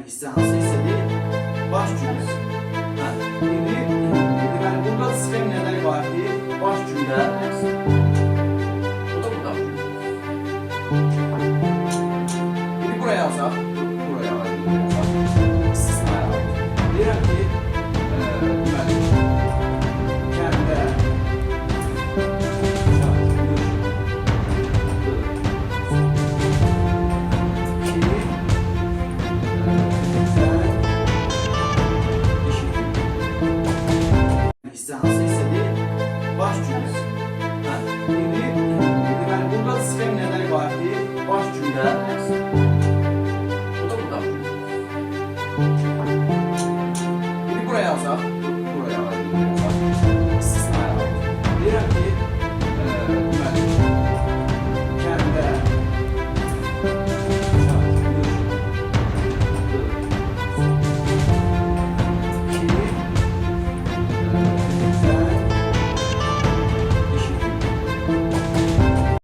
İstihansı istediği baş cümlesi. Yani burada sıkıntı neden var ki baş cümle. Bu da burada. Şimdi buraya yazaq. Buraya yazaq. İstisnaya yazaq. Deyirəm ki, kəndə İstihansı istediği baş cümlesi. Yani burada sıkıntı neden var ki baş cümle. Bu da burada.